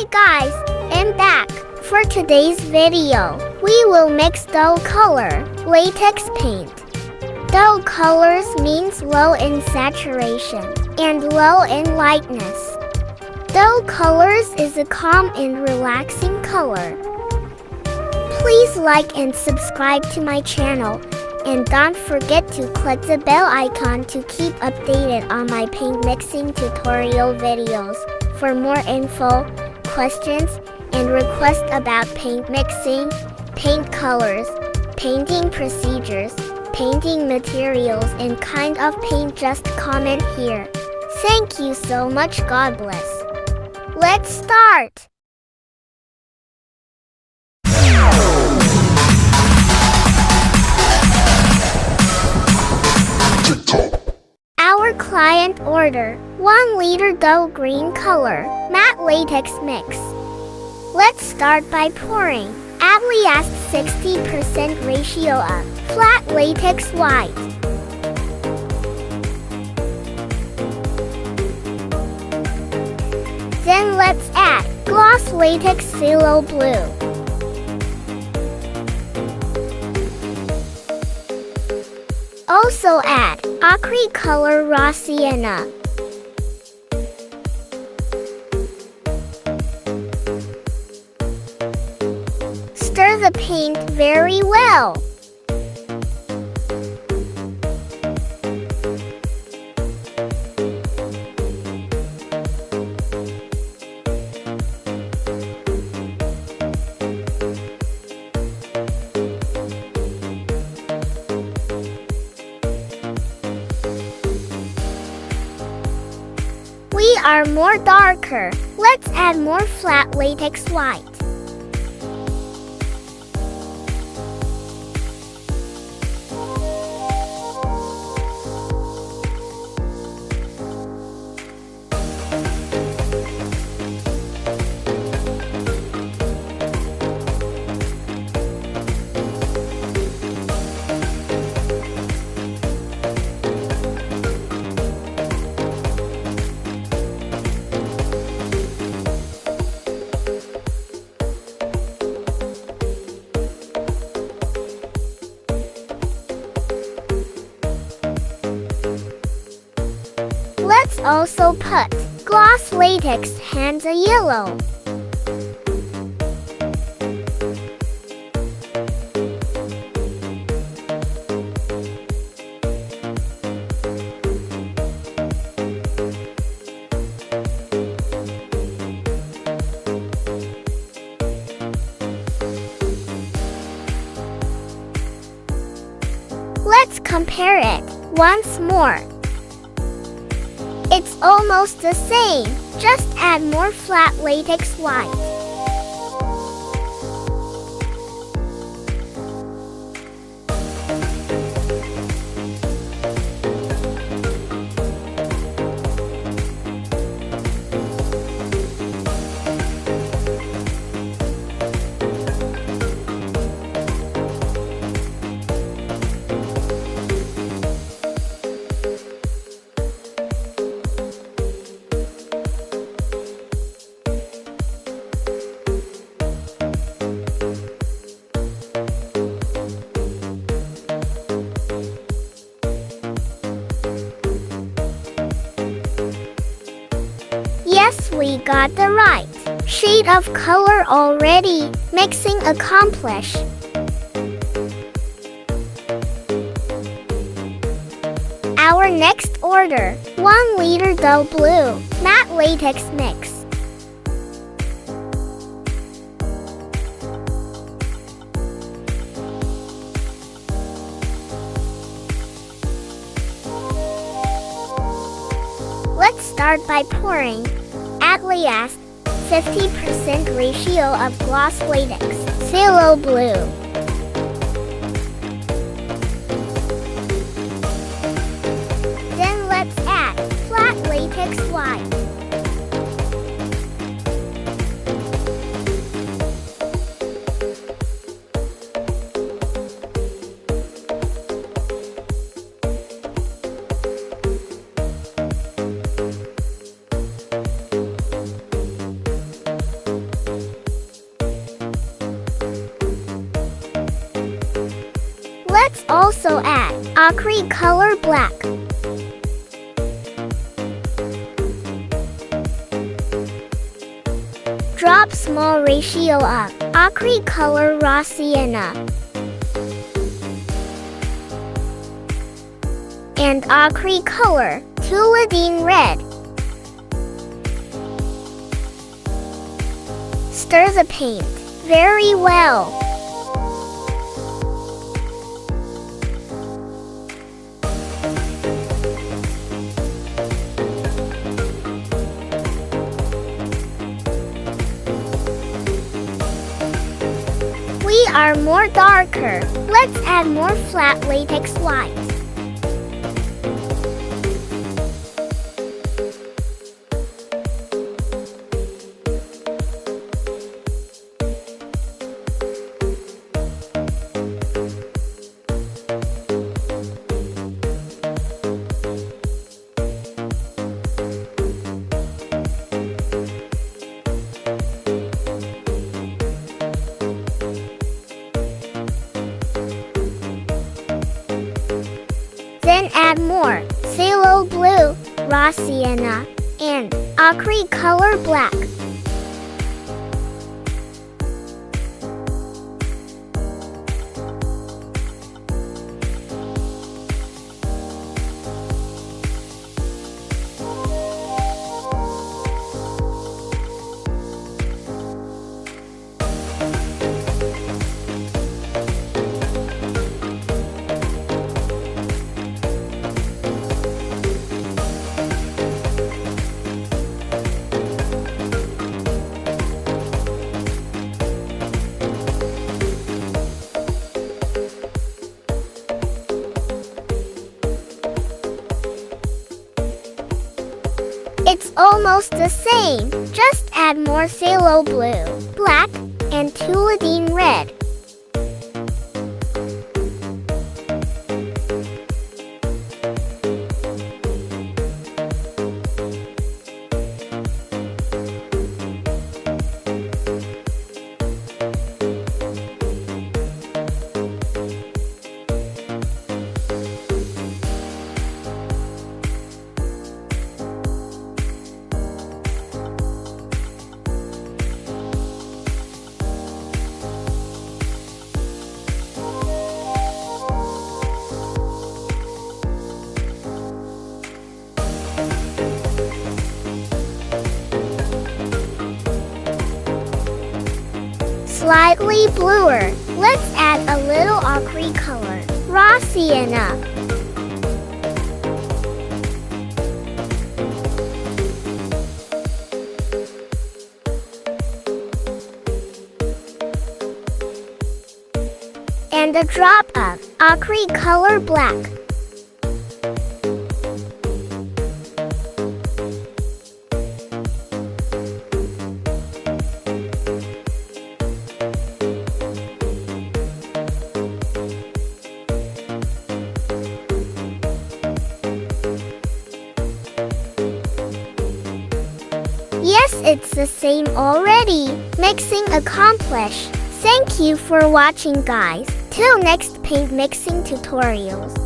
Hi guys, I'm back. For today's video, we will mix dull color, latex paint. Dull colors means low in saturation and low in lightness. Dull colors is a calm and relaxing color. Please like and subscribe to my channel. And don't forget to click the bell icon to keep updated on my paint mixing tutorial videos. For more info, questions, and requests about paint mixing, paint colors, painting procedures, painting materials, and kind of paint, just comment here. Thank you so much. God bless. Let's start! Our client order 1 liter dull green color, matte latex mix. Let's start by pouring at least 60% ratio of flat latex white. Then let's add gloss latex phthalo blue. Also add Acrylic color raw sienna. Stir the paint very well. We are more darker. Let's add more flat latex white. Let's also put gloss latex hands a yellow. Let's compare it once more. It's almost the same, just add more flat latex white. Yes, we got the right shade of color already. Mixing accomplished. Our next order 1 liter dull blue matte latex mix. Let's start by pouring at least 50% ratio of gloss latex phthalo blue. Then let's add flat latex white. Acrylic color black. Drop small ratio of Acrylic color raw sienna and Acrylic color Tuladine red. Stir the paint very well. We are more darker. Let's add more flat latex white. Then add more phthalo blue, raw sienna, and Acrylic color black. It's almost the same. Just add more phthalo blue, black, and Tuladine red. Slightly bluer. Let's add a little Acrylic color, raw sienna. And a drop of Acrylic color black. Yes, it's the same already. Mixing accomplished. Thank you for watching, guys. Till next paint mixing tutorials.